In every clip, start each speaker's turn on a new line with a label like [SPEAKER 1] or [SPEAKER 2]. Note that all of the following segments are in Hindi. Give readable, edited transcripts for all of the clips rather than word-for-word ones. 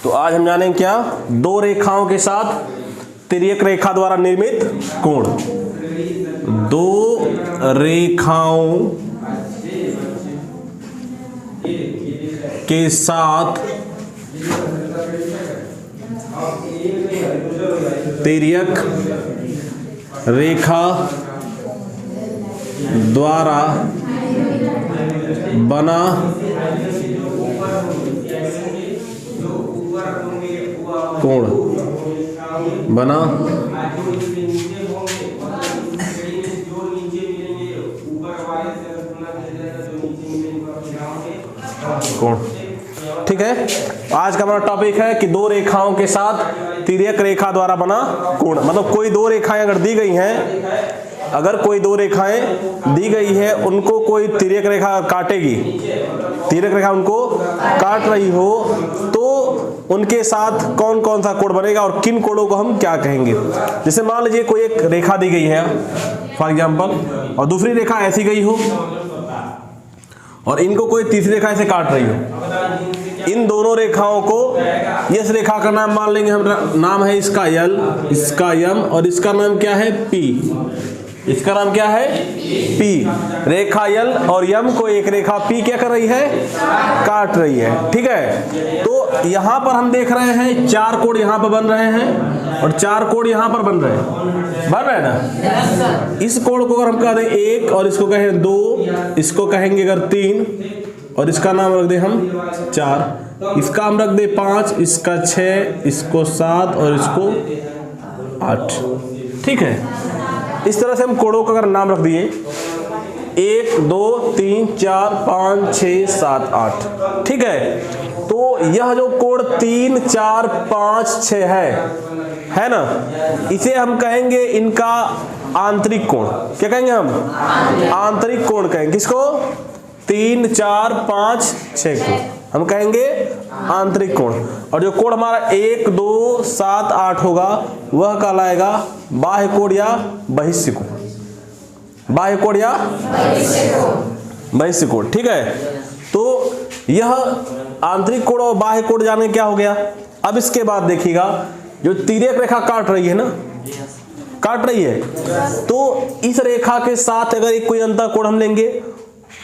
[SPEAKER 1] तो आज हम जानेंगे क्या, दो रेखाओं के साथ तिर्यक रेखा द्वारा निर्मित कोण। दो रेखाओं के साथ तिर्यक रेखा द्वारा बना कोण, बना कोण। ठीक है, आज का हमारा टॉपिक है कि दो रेखाओं के साथ तिर्यक रेखा द्वारा बना कोण। मतलब कोई दो रेखाएं अगर दी गई हैं, अगर कोई दो रेखाएं दी गई है, उनको कोई तिर्यक रेखा काटेगी, तिर्यक रेखा उनको काट रही हो, तो उनके साथ कौन कौन सा कोण बनेगा और किन कोणों को हम क्या कहेंगे। जैसे मान लीजिए कोई एक रेखा दी गई है फॉर एग्जांपल, और दूसरी रेखा ऐसी गई हो, और इनको कोई तीसरी रेखा ऐसे काट रही हो। इन दोनों रेखाओं को, इस रेखा का नाम मान लेंगे हम, नाम है इसका L, इसका M, और इसका नाम क्या है P। इसका नाम क्या है P। रेखा L और M को एक रेखा P क्या कर रही है, काट रही है। ठीक है, तो यहां पर हम देख रहे हैं चार कोण यहां पर बन रहे हैं और चार कोण यहां पर बन रहे हैं ना। इस कोण को अगर हम कह दें एक, और इसको कहें दो, इसको कहेंगे अगर तीन, और इसका नाम रख दे हम चार, इसका हम रख दे पांच, इसका छह, इसको सात और इसको आठ। ठीक है, इस तरह से हम कोणों का अगर नाम रख दिए, एक, दो, तीन, चार, पांच, छह, सात, आठ। ठीक है, तो यह जो कोण 3, 4, 5, 6 है ना, इसे हम कहेंगे इनका आंतरिक कोण। क्या कहेंगे हम, आंतरिक कोण कहेंगे। किसको, 3, 4, 5, 6 को हम कहेंगे आंतरिक कोण। और जो कोण हमारा 1, 2, 7, 8 होगा, वह कहलाएगा बाह्य कोण या बहिष्य कोण। बाह्य कोण या बहिष्य कोण। ठीक है, तो यह आंतरिक कोण और बाह्य कोण जाने क्या हो गया। अब इसके बाद देखिएगा, जो तिर्यक रेखा काट रही है ना, काट रही है, तो इस रेखा के साथ अगर एक कोई अंतःकोण हम लेंगे,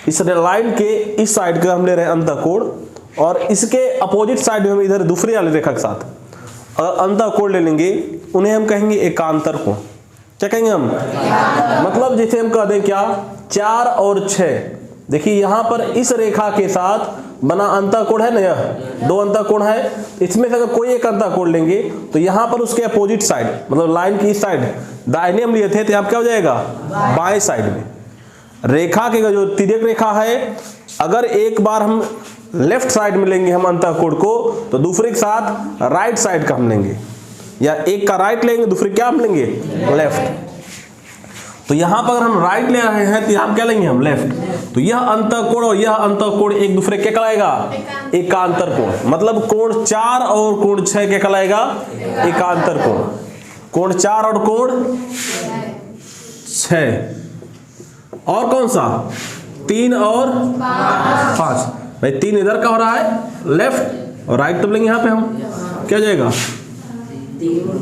[SPEAKER 1] इस लाइन के इस साइड का हम ले रहे हैं अंतःकोण, और इसके अपोजिट साइड में हम इधर दूसरी वाली रेखा के साथ अगर अंतःकोण ले लेंगे, उन्हें हम कहेंगे एकांतर कोण। क्या कहेंगे हम, मतलब जैसे हम कह दें क्या, 4 और 6। देखिए यहां पर इस रेखा के साथ बना अंतःकोण है ना, यह दो अंतःकोण है, इसमें से अगर कोई एक अंतःकोण लेंगे तो यहां पर उसके अपोजिट साइड, मतलब लाइन की इस साइड दाहिने हम लिए थे, तो यहाँ क्या हो जाएगा, बाएं साइड में। रेखा के जो तिर्यक रेखा है, अगर एक बार हम लेफ्ट साइड में लेंगे हम अंतःकोण को, तो दूसरे के साथ राइट साइड का हम लेंगे, या एक का राइट लेंगे, दूसरे क्या हम लेंगे, लेफ्ट। तो यहां पर अगर हम राइट ले रहे हैं तो यहां क्या लेंगे हम, लेफ्ट। तो यह अंतःकोण और यह अंतःकोण एक दूसरे क्या कहलाएगा, एकांतर कोण। मतलब कोण 4 और कोण 6 क्या कहलाएगा, एकांतर कोण। कोण 4 और कोण 6, और कौन सा, 3 और 5। भाई 3 इधर का हो रहा है लेफ्ट, और राइट तो लेंगे यहाँ पे हम, क्या हो जाएगा,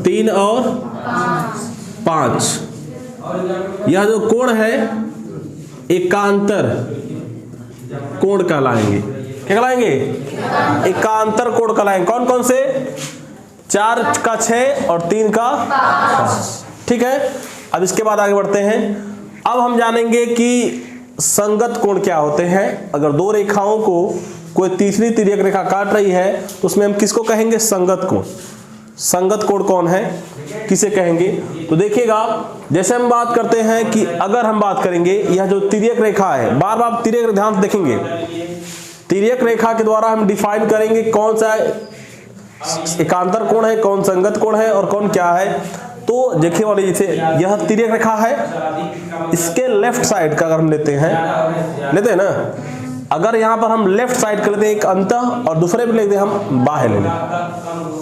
[SPEAKER 1] 3 और 5। यह जो कोण है एकांतर कोण कहलाएंगे। क्या कहलाएंगे, एकांतर कोण कहलाएंगे। कौन कौन से, 4 का 6 और 3 का 5। ठीक है, अब इसके बाद आगे बढ़ते हैं। अब हम जानेंगे कि संगत कोण क्या होते हैं। अगर दो रेखाओं को कोई तीसरी तिर्यक रेखा काट रही है, तो उसमें हम किसको कहेंगे, संगत कोण। संगत कोण कौन है, किसे कहेंगे। तो देखिएगा, जैसे हम बात करते हैं कि अगर हम बात करेंगे, यह जो तिर्यक रेखा है, बार बार तिर्यक, ध्यान से देखेंगे, तिर्यक रेखा के द्वारा हम डिफाइन करेंगे कौन सा एकांतर कोण है, कौन संगत कोण है और कौन क्या है। तो देखिए वाले, जैसे यह तिर्यक रेखा है, इसके लेफ्ट साइड का अगर हम लेते हैं ना, अगर यहां पर हम लेफ्ट साइड कर लेते हैं एक अंतः, और दूसरे पे लेते हैं हम बाह्य ले लें।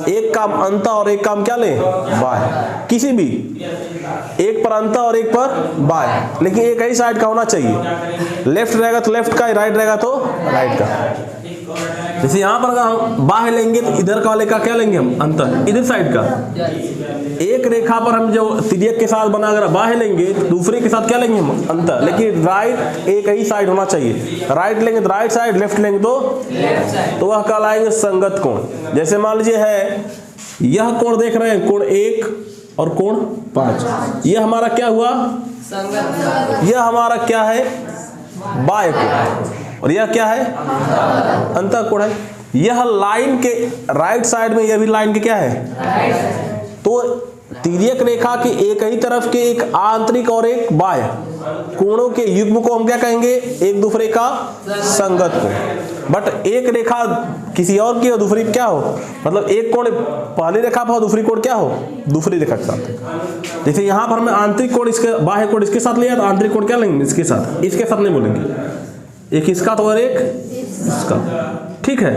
[SPEAKER 1] एक काम अंतः और एक काम क्या लें, बाह्य। किसी भी एक पर अंतः और एक पर बाह्य, लेकिन एक ही साइड का होना चाहिए। लेफ्ट रहेगा तो लेफ्ट का, राइट रहेगा तो राइट का। जैसे यहाँ पर अगर हम बाह्य लेंगे तो इधर का वाले का क्या लेंगे हम, अंतर, इधर साइड का। एक रेखा पर हम जो तिर्यक के साथ बना अगर बाह्य लेंगे तो दूसरे के साथ क्या लेंगे हम, अंतर। लेकिन राइट एक ही साइड होना चाहिए, राइट लेंगे तो राइट साइड, लेफ्ट लेंगे तो वह कहलाएंगे संगत कोण। जैसे मान लीजिए है यह कोण देख रहे हैं, कोण 1 और कोण 5, यह हमारा क्या हुआ, यह हमारा क्या है, बाह्य कोण, और यह क्या है, अंतः कोण है। यह लाइन के राइट साइड में, यह भी लाइन के क्या है, तो तिर्यक रेखा के एक ही तरफ के एक आंतरिक और एक बाह्य कोणों के युग्म को हम क्या कहेंगे, एक दूसरे का संगत कोण। बट एक रेखा किसी और की हो, दूसरी क्या हो, मतलब एक कोण पहली रेखा पर हो, दूसरी कोण क्या हो, दूसरी रेखा के साथ। जैसे यहाँ पर हमें आंतरिक कोण इसके, बाह्य कोण इसके साथ लिया तो आंतरिक कोण क्या लेंगे, इसके साथ, इसके साथ नहीं बोलेंगे, एक इसका तो और एक इसका, ठीक है।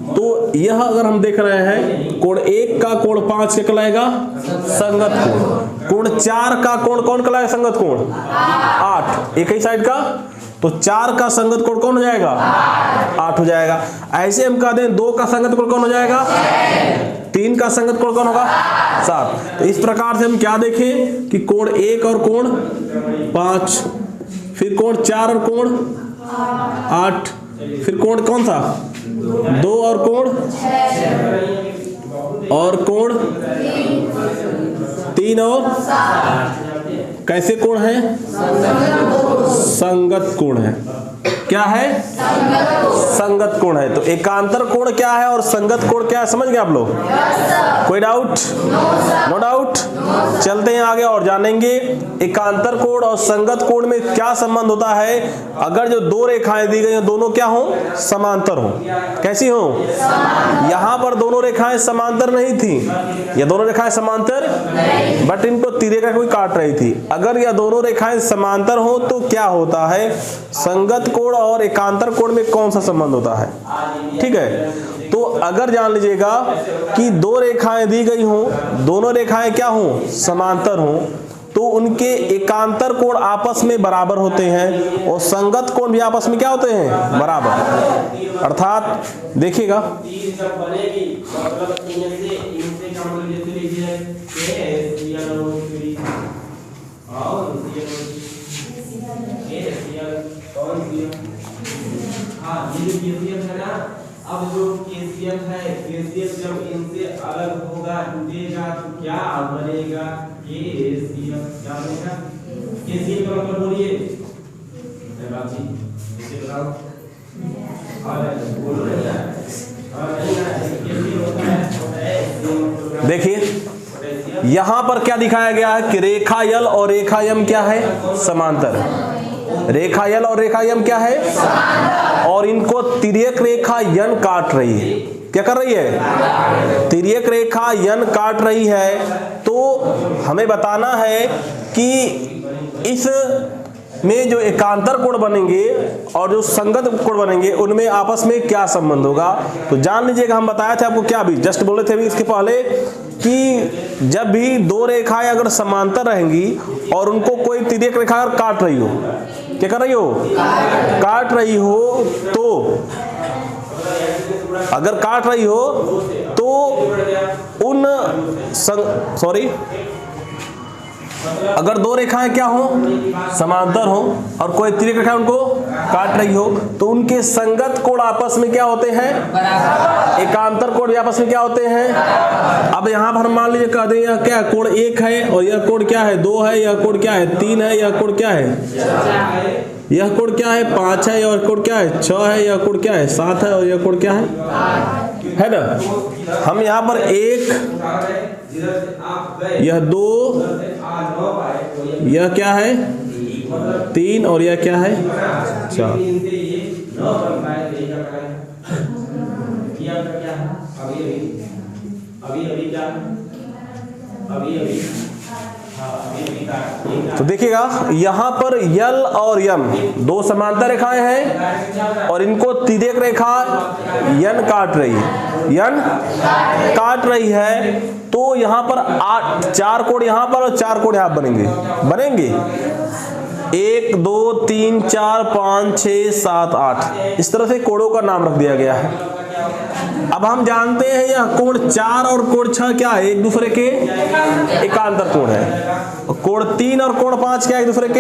[SPEAKER 1] तो यह अगर हम देख रहे हैं कोण 1 का कोण 5 क्या कहलाएगा, संगत कोण। कोण 4 का कोण कौन कहलाएगा, संगत कोण 8, एक ही साइड का, तो 4 का संगत कोण कौन हो जाएगा, 8 हो जाएगा। ऐसे हम कह दें 2 का संगत कोण कौन हो जाएगा, 3 का संगत कोण कौन होगा, 7। तो इस प्रकार से हम क्या देखें कि कोण 1 और कोण 5, फिर कोण 4 और कोण 8, फिर कोण कौन सा 2 और कोण 3 और कैसे कोण है, संगत कोण है। क्या है, संगत कोण है। तो एकांतर कोण क्या है और संगत कोण क्या है, समझ गए आप लोग, कोई डाउट, नो डाउट। चलते हैं आगे और जानेंगे एकांतर कोण और संगत कोण में क्या संबंध होता है। अगर जो दो रेखाएं दी गई हैं दोनों क्या हो, समांतर हो, कैसी हो, यहां पर दोनों रेखाएं समांतर नहीं थी, ये दोनों रेखाएं समांतर, बट इनको तिर्यक कोई काट रही थी। अगर यह दोनों रेखाएं समांतर हो तो क्या होता है, संगत कोण और एकांतर कोण में कौन सा संबंध होता है, ठीक है। तो अगर जान लीजिएगा कि दो रेखाएं दी गई हों, दोनों रेखाएं क्या हों, समांतर हों, तो उनके एकांतर कोण आपस में बराबर होते हैं और संगत कोण भी आपस में क्या होते हैं, बराबर। अर्थात देखिएगा
[SPEAKER 2] अब जो केसीएफ है, केसीएफ जब इनसे अलग होगा, टूटेगा तो क्या बनेगा, केसीएफ क्या बनेगा, केसीएफ का मतलब बोलिए, इसे बताओ, बोलो ना।
[SPEAKER 1] देखिए यहां पर क्या दिखाया गया है कि रेखा यल और रेखा यम क्या है, समांतर। रेखा यल और रेखा यम क्या है, और इनको तिर्यक रेखा यन काट रही है। क्या कर रही है, तिर्यक रेखा यन काट रही है। तो हमें बताना है कि इस में जो एकांतर कोण बनेंगे और जो संगत कोण बनेंगे उनमें आपस में क्या संबंध होगा। तो जान लीजिएगा, हम बताया थे आपको, क्या भी जस्ट बोले थे अभी इसके पहले, कि जब भी दो रेखाएं अगर समांतर रहेंगी और उनको कोई तिर्यक रेखा अगर काट रही हो, क्या कर रही हो, काट रही हो, तो अगर काट रही हो तो उन अगर दो रेखाएं क्या हो, समांतर हो और कोई तिर्यक रेखा उनको काट रही हो तो उनके संगत कोण आपस में क्या होते हैं, एकांतर कोण भी आपस में क्या होते हैं। अब यहां पर मान लीजिए कह दें यह क्या कोण 1 है और यह कोण क्या है 2 है, यह कोण क्या है 3 है, यह कोण क्या है, यह कोण क्या है 5 है, यह कोण क्या है 6 है, यह कोण क्या है 7 है और यह कोण क्या है ना। हम यहाँ पर 1, यह 2, यह क्या है 3 और यह क्या है 4। तो देखिएगा यहां पर यल और यम दो समांतर रेखाएं हैं और इनको तिर्यक रेखा यन काट रही है, यन काट रही है। तो यहां पर 4 कोण यहां पर और 4 कोण यहां बनेंगे, 1 2 3 4 5 6 7 8 इस तरह से कोणों का नाम रख दिया गया है। अब हम जानते हैं यह कोण 4 और कोण 6 क्या है, एक दूसरे के एकांतर कोण है। कोण 3 और कोण 5 क्या है, एक दूसरे के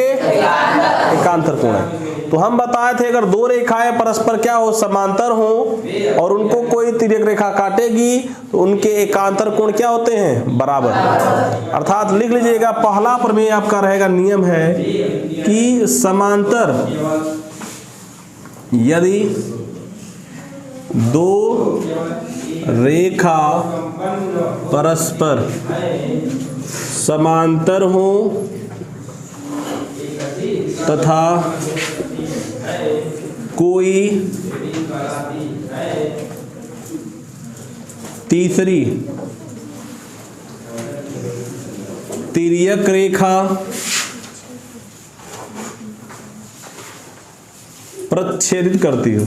[SPEAKER 1] एकांतर कोण है। तो हम बताए थे अगर दो रेखाएं परस्पर क्या हो, समांतर हो और उनको कोई तिर्यक रेखा काटेगी तो उनके एकांतर कोण क्या होते हैं, बराबर। अर्थात लिख लीजिएगा, पहला प्रमेय आपका रहेगा, नियम है कि समांतर यदि दो रेखा परस्पर समांतर हो तथा कोई तीसरी तिर्यक रेखा प्रतिच्छेदित करती हो,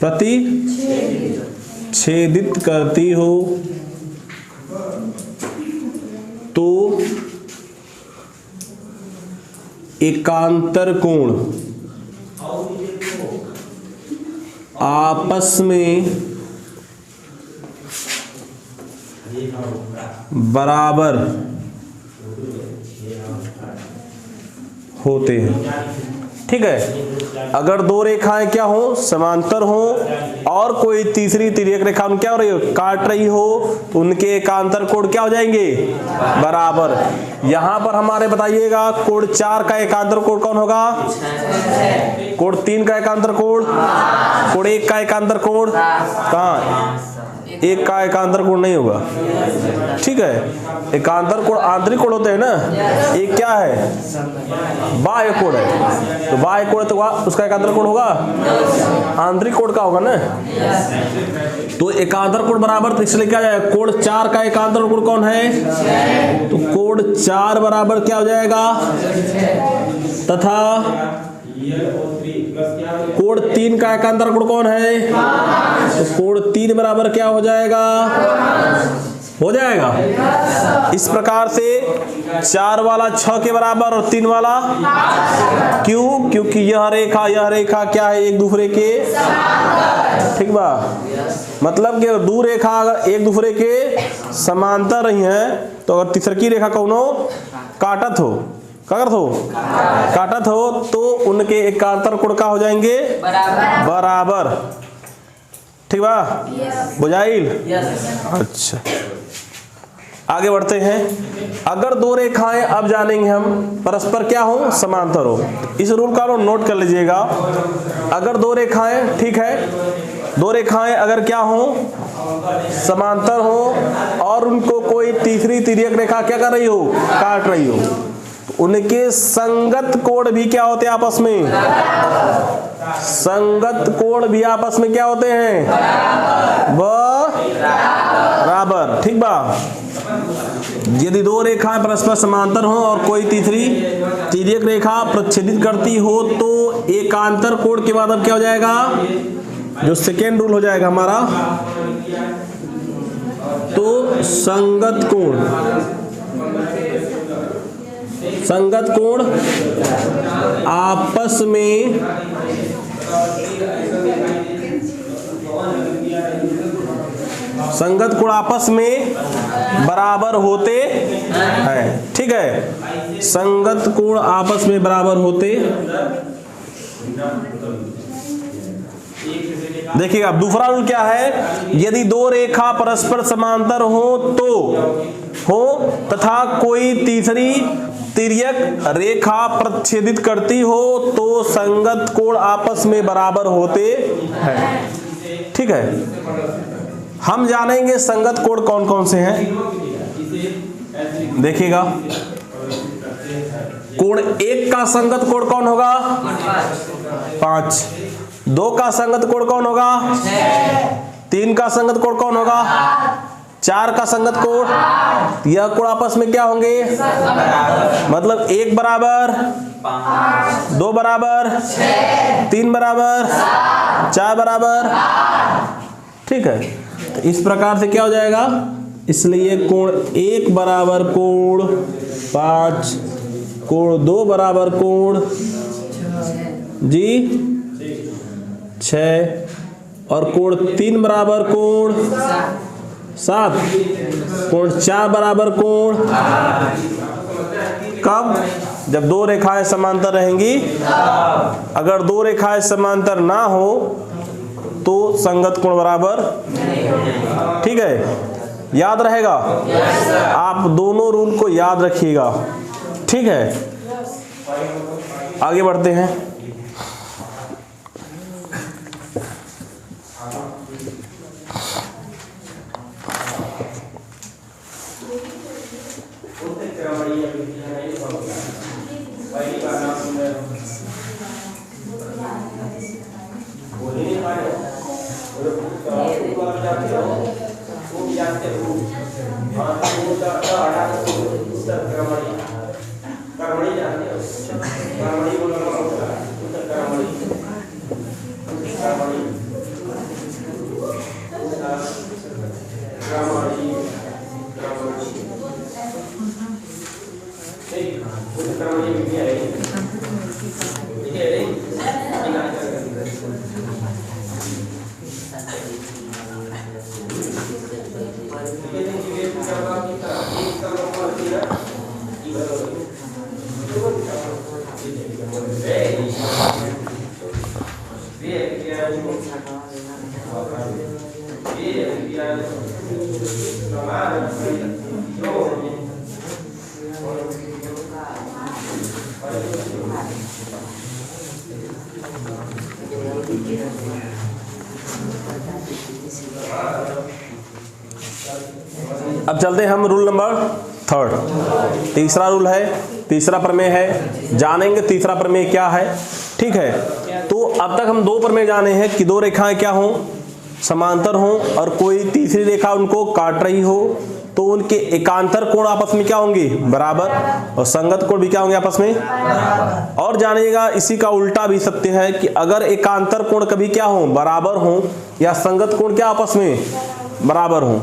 [SPEAKER 1] प्रतिच्छेदित करती हो तो एकांतर कोण आपस में बराबर होते हैं। ठीक है, अगर दो रेखाएं क्या हो, समांतर हो और कोई तीसरी तिर्यक रेखा उन क्या हो रही हो, काट रही हो, तो उनके एकांतर कोण क्या हो जाएंगे, बराबर। यहां पर हमारे बताइएगा कोण 4 का एकांतर कोण कौन होगा, कोण 3 का एकांतर कोण, कोण 1 का एकांतर कोण, कहां 1 का एकांतर कोण नहीं होगा। ठीक है, एकांतर कोण आंतरिक कोण होते हैं ना, एक क्या है, बाह्य कोण है। तो बाह्य कोण तो उसका एकांतर कोण होगा, आंतरिक कोण का होगा ना। तो एकांतर कोण बराबर, तो इसलिए क्या जाएगा, कोण 4 का एकांतर कोण कौन है, तो कोण 4 बराबर क्या हो जाएगा, तथा कोण 3 का एकांतर कोण कौन है, तो कोण 3 बराबर क्या हो जाएगा, हो जाएगा। इस प्रकार से 4 वाला 6 के बराबर और 3 वाला, क्यों, क्योंकि यह रेखा क्या है, एक दूसरे के, ठीक बा, मतलब कि दो रेखा अगर एक दूसरे के समांतर रही हैं तो अगर तीसरी रेखा कौनो काटत हो तो उनके एकांतर कोण का हो जाएंगे, बराबर। ठीक बा, बुझाइल। अच्छा, आगे बढ़ते हैं। अगर दो रेखाएं, अब जानेंगे हम, परस्पर क्या हो, समांतर हो। इस रूल का नोट कर लीजिएगा। अगर दो रेखाएं, ठीक है, दो रेखाएं अगर क्या हो, समांतर हो और उनको कोई तीसरी तिर्यक रेखा क्या कर रही हो, काट रही हो, तो उनके संगत कोण भी क्या होते हैं आपस में, संगत कोण भी आपस में क्या होते हैं, बराबर। ठीक बा, यदि दो रेखाएं परस्पर समांतर हो और कोई तीसरी तिर्यक रेखा प्रतिच्छेदित करती हो तो एकांतर कोण के बाद अब क्या हो जाएगा, जो सेकेंड रूल हो जाएगा हमारा, तो संगत कोण आपस में बराबर होते हैं। ठीक है, संगत कोण आपस में बराबर होते। देखिएगा, अब दूसरा रूल क्या है, यदि दो रेखा परस्पर समांतर हो तथा कोई तीसरी तिर्यक रेखा प्रतिच्छेदित करती हो तो संगत कोण आपस में बराबर होते हैं। ठीक है, हम जानेंगे संगत कोण कौन कौन से हैं। देखिएगा, कोण 1 का संगत कोण कौन होगा, 5। 2 का संगत कोण कौन होगा, 3 का संगत कोण कौन होगा, 4 का संगत कोण, यह कोण आपस में क्या होंगे, मतलब 1 बराबर, 2 बराबर, 3 बराबर, 4 बराबर। ठीक है, तो इस प्रकार से क्या हो इसलिए कोण 1 बराबर कोण 5, कोण 2 बराबर कोण जी 6 और कोण 3 बराबर कोण 7, कोण 4 बराबर कोण। कब? जब दो रेखाएं समांतर रहेंगी। अगर दो रेखाएं समांतर ना हो तो संगत कोण बराबर। ठीक है, याद रहेगा। आप दोनों रूल को याद रखिएगा। ठीक है, आगे बढ़ते हैं। अब चलते हैं हम रूल नंबर 3। तीसरा रूल है, तीसरा प्रमेय है। जानेंगे तीसरा प्रमेय क्या है। ठीक है, तो अब तक हम 2 प्रमेय जाने हैं कि 2 रेखाएं क्या हों, समांतर हों और कोई तीसरी रेखा उनको काट रही हो तो उनके एकांतर कोण आपस में क्या होंगे, बराबर, और संगत कोण भी क्या होंगे आपस में। और जानिएगा इसी का उल्टा भी सत्य है कि अगर एकांतर कोण कभी क्या हो, बराबर हो, या संगत कोण क्या आपस में बराबर हो,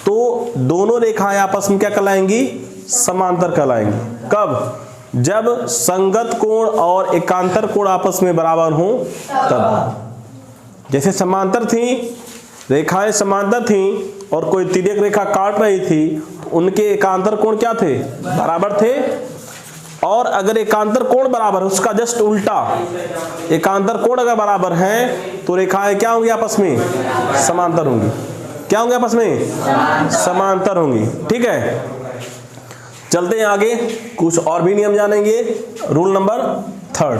[SPEAKER 1] तो दोनों रेखाएं आपस में क्या कहलाएंगी, समांतर कहलाएंगी। कब? जब संगत कोण और एकांतर कोण आपस में बराबर हो तब। जैसे समांतर थी, रेखाएं समांतर थी और कोई तिर्यक रेखा काट रही थी तो उनके एकांतर कोण क्या थे, बराबर थे। और अगर एकांतर कोण बराबर है, उसका जस्ट उल्टा, एकांतर कोण अगर बराबर है तो रेखाएं क्या होंगी आपस में, समांतर होंगी। क्या होंगे आपस में, समांतर होंगी। ठीक है, चलते हैं आगे, कुछ और भी नियम जानेंगे। Rule number 3।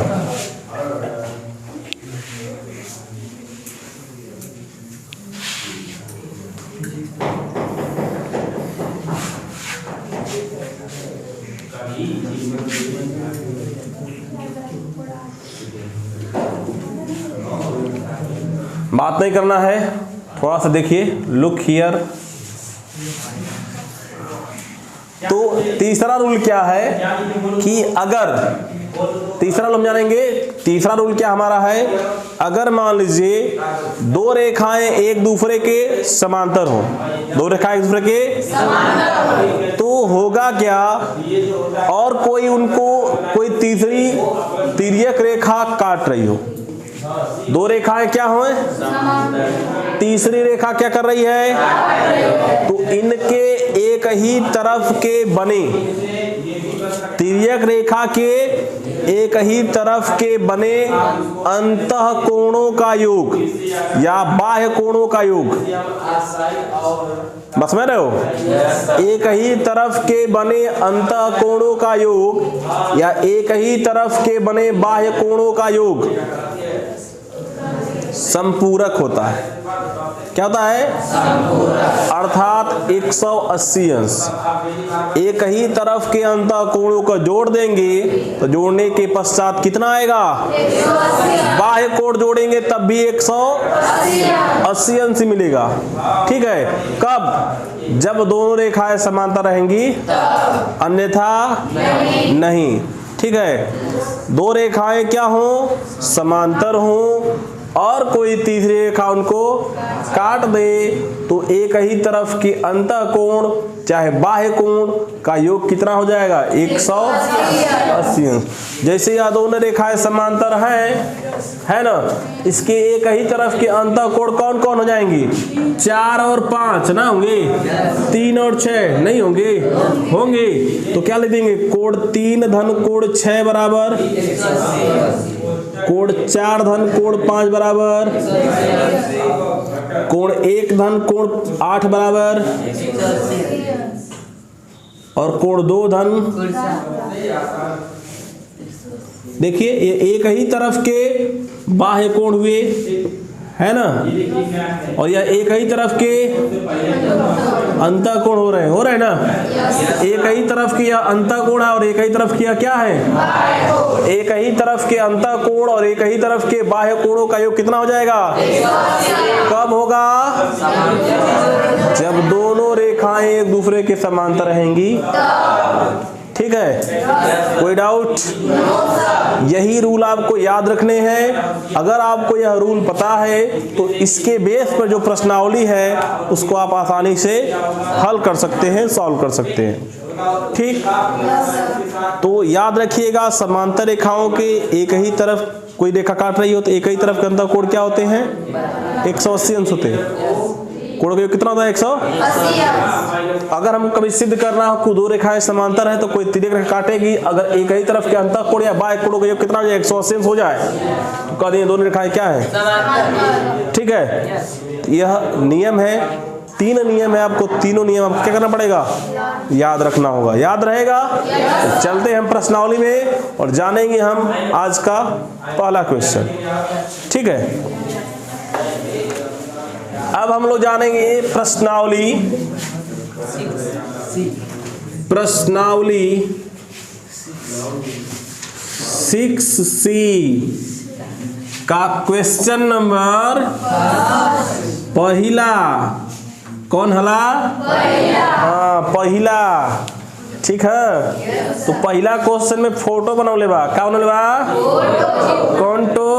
[SPEAKER 1] बात नहीं करना है, थोड़ा सा देखिए, लुक हियर। तो तीसरा रूल क्या है कि अगर, तीसरा रूल हम जानेंगे। तीसरा रूल क्या हमारा है, अगर मान लीजिए 2 रेखाएं एक दूसरे के समांतर हो, 2 रेखाएं एक दूसरे के समांतर, तो होगा क्या, और कोई उनको कोई तीसरी तिर्यक रेखा काट रही हो। 2 रेखाएं क्या हो, तीसरी रेखा क्या कर रही है, तो इनके एक ही तरफ के बने, तिर्यक रेखा के एक ही तरफ के बने अंतः कोणों का योग या बाह्य कोणों का योग, बस में रहे हो, एक ही तरफ के बने अंतः कोणों का योग या एक ही तरफ के बने बाह्य कोणों का योग संपूरक होता है। क्या होता है, अर्थात 180 अंश। एक ही तरफ के अंतः कोणों को जोड़ देंगे तो जोड़ने के पश्चात कितना आएगा, बाह्य कोण जोड़ेंगे तब भी 180 अंश मिलेगा। ठीक है, कब? जब दोनों रेखाएं समांतर रहेंगी, अन्यथा नहीं। ठीक है, 2 रेखाएं क्या हो, समांतर हो और कोई तीसरी रेखा उनको काट दे तो एक ही तरफ के अंतःकोण चाहे बाह्य कोण का योग कितना हो जाएगा 180 अंश। जैसे यह दोनों रेखाएं समांतर है ना, इसके एक ही तरफ के अंतःकोण कौन कौन हो जाएंगी 4 और 5 ना होंगे, 3 और 6 नहीं होंगे तो क्या लिख देंगे कोण 3 धन कोण 6 बराबर कोण 4 धन कोण 5 बराबर कोण 1 धन कोण 8 बराबर और कोण 2 धन। देखिए ये एक ही तरफ के बाह्य कोण हुए है ना, और यह एक ही तरफ के अंतःकोण हो रहे हैं ना। एक ही तरफ की यह अंतःकोण है और एक ही तरफ की यह क्या है, एक ही तरफ के अंतःकोण और एक ही तरफ के बाह्य कोणों का योग कितना हो जाएगा, कब होगा, जब दोनों रेखाएं एक दूसरे के समांतर रहेंगी। ठीक है, कोई डाउट? यही रूल आपको याद रखने हैं। अगर आपको यह रूल पता है तो इसके बेस पर जो प्रश्नावली है उसको आप आसानी से हल कर सकते हैं, सॉल्व कर सकते हैं। ठीक, तो याद रखिएगा समांतर रेखाओं के एक ही तरफ कोई रेखा काट रही हो तो एक ही तरफ के अंतःकोण क्या होते हैं 180 अंश होते हैं। कोण का योग कितना होता है 180। अगर हम कभी सिद्ध करना हो कि दो रेखाएं समांतर है तो कोई तीसरी रेखा काटेगी, अगर एक ही तरफ के अंतःकोण या बाह्य कोणों का योग कितना हो जाए 180 अंश हो जाए तो कह देंगे दोनों रेखाएं क्या है। ठीक है, यह नियम है, 3 नियम है, आपको तीनों नियम आपको क्या करना पड़ेगा, याद रखना होगा। याद रहेगा तो चलते हैं हम प्रश्नावली में और जानेंगे हम आज का पहला क्वेश्चन। ठीक है, अब हम लोग जानेंगे प्रश्नावली 6C का क्वेश्चन नंबर पहला। कौन हला? पहला। ठीक है, तो पहला क्वेश्चन में फोटो बनौले बा, क्या बनौले बा, कौन तो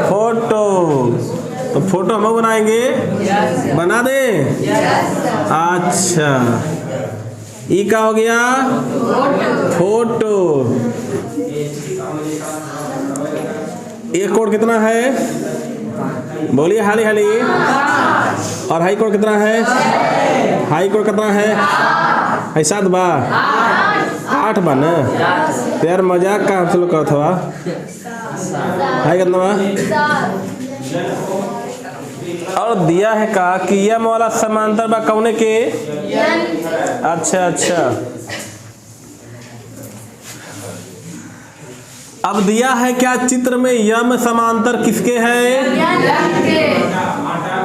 [SPEAKER 1] फोटो। तो फोटो हम बनाएंगे, बना दे। अच्छा, ये क्या हो गया, फोटो। एक कोण कितना है, बोलिए हाली हाली। और हाई कोण कितना है, हाई कोण कितना है, है 7 बा 8 बा ना। तो यार मजाक का हमसे लोग करत हवा। हाई कितना बा, और दिया है कहा कि यह वाला समांतर बा कौने के, अच्छा। अब दिया है क्या चित्र में यम समांतर किसके है।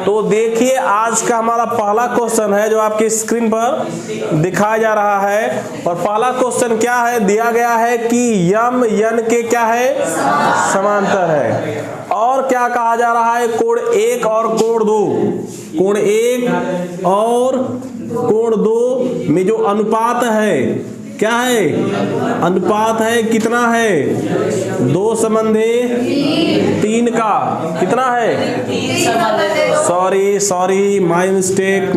[SPEAKER 1] तो देखिए आज का हमारा पहला क्वेश्चन है जो आपकी स्क्रीन पर दिखाया जा रहा है, और पहला क्वेश्चन क्या है, दिया गया है कि यम यन के क्या है, समांतर है। और क्या कहा जा रहा है, कोण 1 और कोण 2, कोण 1 और कोण 2 में जो अनुपात है क्या है, अनुपात है कितना है, 2 संबंधे 3 का कितना है, सॉरी माय मिस्टेक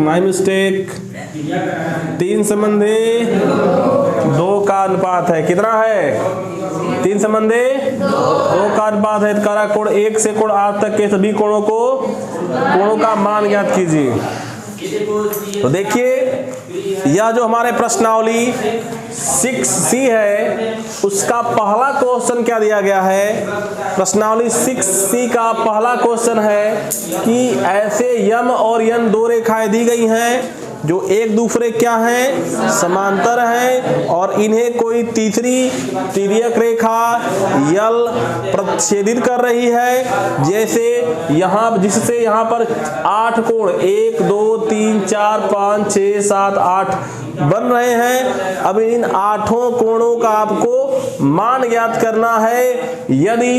[SPEAKER 1] 3 संबंधे 2 का अनुपात है, कितना है 3 संबंधे 2 का अनुपात है। करा कोण 1 से कोण 8 तक के सभी कोणों का मान ज्ञात कीजिए। तो देखिए यह जो हमारे प्रश्नावली 6C है उसका पहला क्वेश्चन क्या दिया गया है, प्रश्नावली 6C का पहला क्वेश्चन है कि ऐसे यम और यन 2 रेखाएं दी गई हैं जो एक दूसरे क्या हैं, समांतर हैं, और इन्हें कोई तीसरी तिर्यक रेखा यल प्रतिच्छेदित कर रही है। जैसे यहाँ, जिससे यहाँ पर 8 कोण 1 2 3 4 5 6 7 8 बन रहे हैं। अब इन 8 कोणों का आपको मान ज्ञात करना है। यदि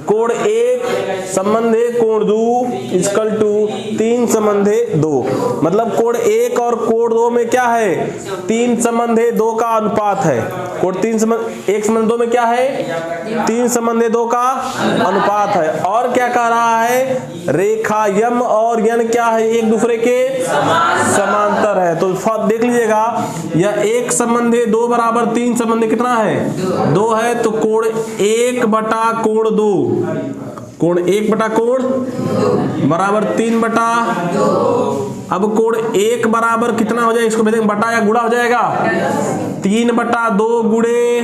[SPEAKER 1] कोण 1 संबंधे कोण 2 इक्वल टू 3 संबंधे 2। मतलब कोण 1 और कोण 2 में क्या है, 3 संबंधे 2 का अनुपात है। कोण 1 संबंध 2 में क्या है, 3 संबंधे 2 का अनुपात है। और क्या कह रहा है, रेखा यम और यन क्या है, एक दूसरे के समांतर है। तो देख लीजिएगा, यह 1 संबंधे 2 बराबर 3 संबंधे कितना है, 2 है। तो कोण 1 बटा कोण 2, कोण 1 बटा कोण बराबर 3 बटा। अब कोण 1 बराबर कितना हो जाएगा, इसको भेजेंगे बटा या गुणा हो जाएगा, 3 बटा 2 गुणे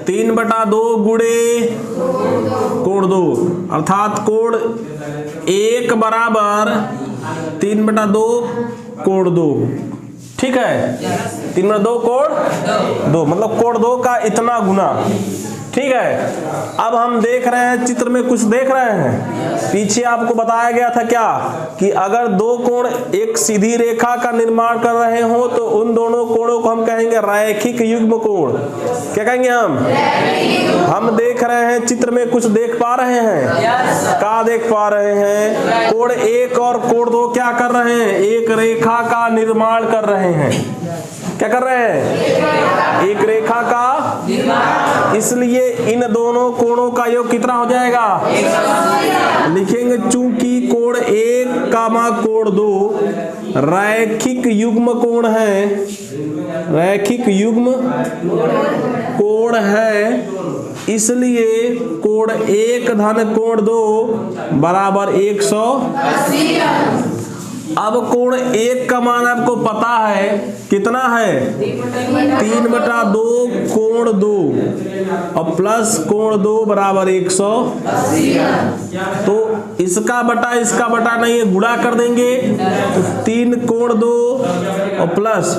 [SPEAKER 1] 3 बटा 2 गुणे कोण 2, अर्थात कोण 1 बराबर 3 बटा 2 कोण 2। ठीक है, 3 बटा 2 कोण 2, मतलब कोण 2 का इतना गुना। ठीक है, अब हम देख रहे हैं, चित्र में कुछ देख रहे हैं। पीछे आपको बताया गया था क्या, कि अगर दो कोण एक सीधी रेखा का निर्माण कर रहे हो तो उन दोनों कोणों को हम कहेंगे रैखिक युग्म कोण। क्या कहेंगे हम देख रहे हैं, चित्र में कुछ देख पा रहे हैं, क्या देख पा रहे हैं, कोण 1 और कोण 2 क्या कर रहे हैं, एक रेखा का निर्माण कर रहे हैं। क्या कर रहे हैं, एक रेखा का। इसलिए इन दोनों कोणों का योग कितना हो जाएगा, लिखेंगे चूंकि कोण 1 कामा कोण 2 रैखिक युग्म कोण है, रैखिक युग्म कोण है, इसलिए कोण 1 धन कोण 2 बराबर 180। अब कोण 1 का मान आपको पता है कितना है, 3 बटा 2 कोण 2 और प्लस कोण 2 बराबर 180। तो इसका बटा नहीं है, गुणा कर देंगे तो 3 कोण 2 और प्लस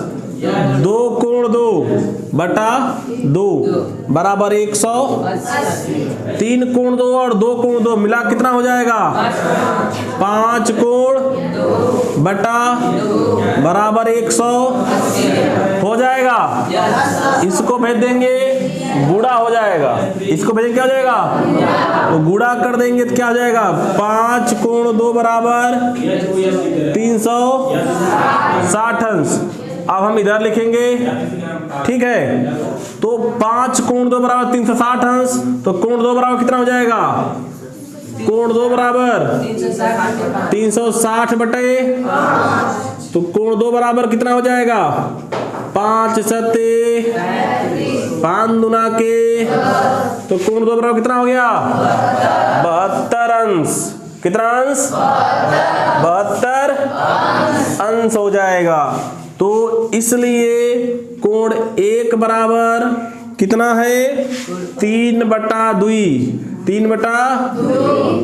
[SPEAKER 1] 2 कोण 2 बटा 2 बराबर 180। 3 कोण 2 और 2 कोण 2 मिला कितना हो जाएगा, 5 कोण बटा बराबर 100 हो जाएगा। इसको भेज देंगे, गुणा हो जाएगा, इसको भेजेंगे क्या हो जाएगा, तो गुणा कर देंगे तो क्या हो जाएगा, 5 कोण 2 बराबर 360 अंश। अब हम इधर लिखेंगे, ठीक है, तो 5 कोण 2 बराबर 360 अंश, तो कोण 2 बराबर कितना हो जाएगा, कोण 2 बराबर 360 बटे, तो कोण 2 बराबर कितना हो जाएगा, 5 सत्ते 5 दुना के, तो कोण 2 बराबर कितना हो गया, 72 अंश। कितना अंश, 72 अंश हो जाएगा। तो इसलिए कोण 1 बराबर कितना है, 3 बटा 2, 3 बटा,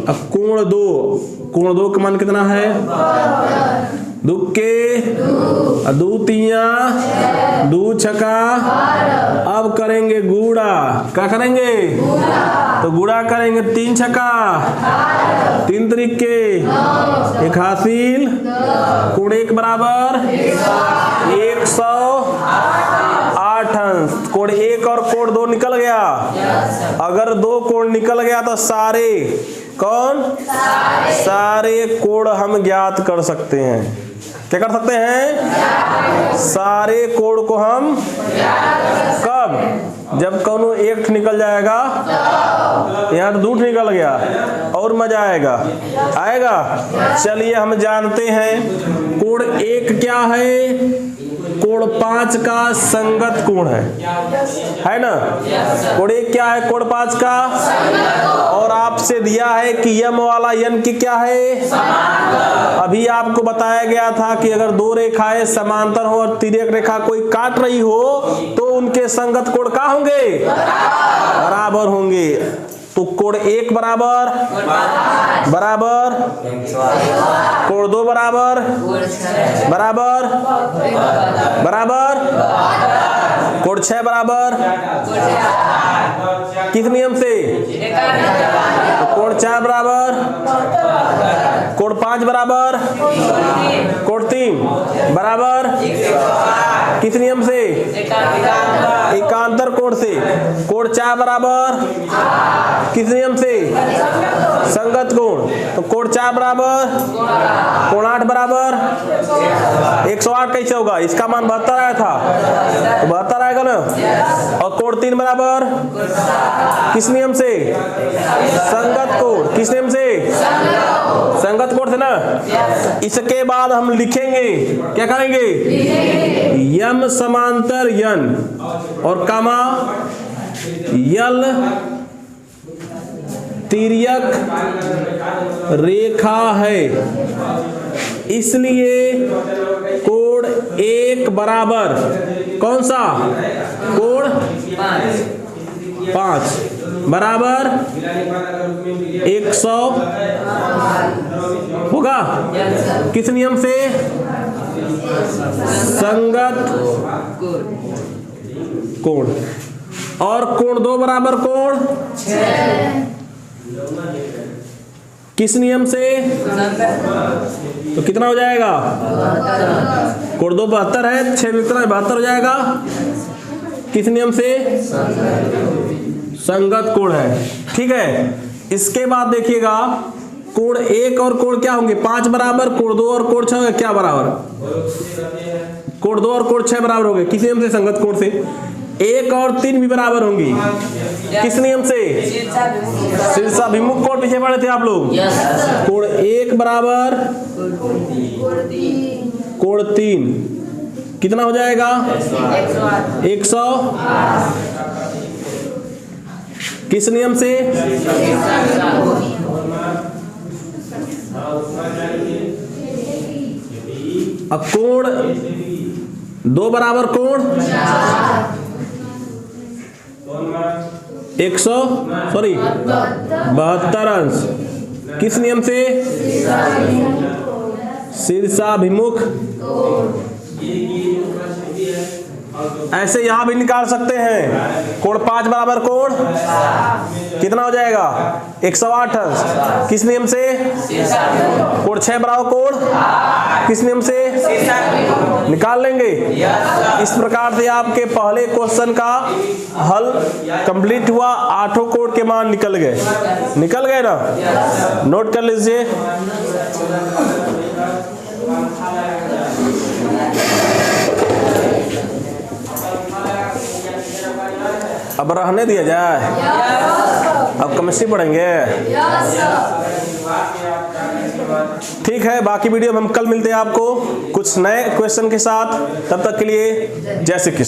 [SPEAKER 1] अब कोण 2 का मान कितना है, दुक्के 2 तिया 2 छका। अब करेंगे गुणा, क्या करेंगे, तो गुणा करेंगे 3 छका 3 तरीके 1 हासिल, कोण 1 बराबर 108 अंश। कोण 1 और कोण 2 निकल गया। अगर 2 कोण निकल गया तो सारे सारे कोण हम ज्ञात कर सकते हैं। क्या कर सकते हैं, सारे कोण को हम, कब, जब कौनो एक निकल जाएगा, यहाँ तो 2 निकल गया और मजा आएगा। चलिए हम जानते हैं कोण 1 क्या है, कोण 5 का संगत कोण है ना। कोण 1 क्या है, कोण 5 का, और आपसे दिया है कि यम वाला यन की क्या है, अभी आपको बताया गया था कि अगर 2 रेखाएं समांतर हो और तिर्यक रेखा कोई काट रही हो तो उनके संगत कोण क्या होंगे, बराबर होंगे। तो कोण 1 बराबर कोण 2 बराबर कोड 6 बराबर किस नियम से? तो कोड 4 बराबर, कोड 5 बराबर, कोड 3 बराबर किस नियम से? एकांतर कोण से। कोड 4 बराबर किस नियम से? संगत कोण। तो कोड 4 बराबर कोण 8 बराबर 108 कैसे होगा? इसका मान 72 आया था, तो 72 आएगा ना। और कोड 3 बराबर किस नियम से? संगत कोण। किस नियम से? संगत कोण से ना। इसके बाद हम लिखेंगे, क्या करेंगे? यम समांतर यन और कामा यल तिर्यक रेखा है, इसलिए कोण 1 बराबर कौन सा? कोण 5 बराबर 100 होगा किस नियम से? संगत कोण। और कोण 2 बराबर कोण किस नियम से? तो कितना हो जाएगा? कोण 2 72 है, 6 कितना 72 हो जाएगा। किस नियम से? संगत कोण है। ठीक है, इसके बाद देखिएगा कोण 1 और कोण क्या होंगे? 5 बराबर, कोण 2 और कोण 6 क्या बराबर? कोण 2 और कोण 6 बराबर हो गए किस नियम से? संगत कोण से। 1 और 3 भी बराबर होंगी किस नियम से? शीर्षाभिमुख कोण पीछे पढ़े थे आप लोग। कोण 1 बराबर कोण 3 कितना हो जाएगा? 100 किस नियम से? अब कोण 2 बराबर कोण 72 अंश किस नियम से? शीर्षाभिमुख। ऐसे यहां भी निकाल सकते हैं। कोण 5 बराबर कोण कितना हो जाएगा? 108 अंश किस नियम से? कोण 6 बराबर कोण किस नियम से? निकाल लेंगे। इस प्रकार से आपके पहले क्वेश्चन का हल कंप्लीट हुआ। 8 कोण के मान निकल गए ना। नोट कर लीजिए। अब रहने दिया जाए, अब केमिस्ट्री पढ़ेंगे। ठीक है, बाकी वीडियो में हम कल मिलते हैं आपको कुछ नए क्वेश्चन के साथ। तब तक के लिए जय श्री कृष्ण।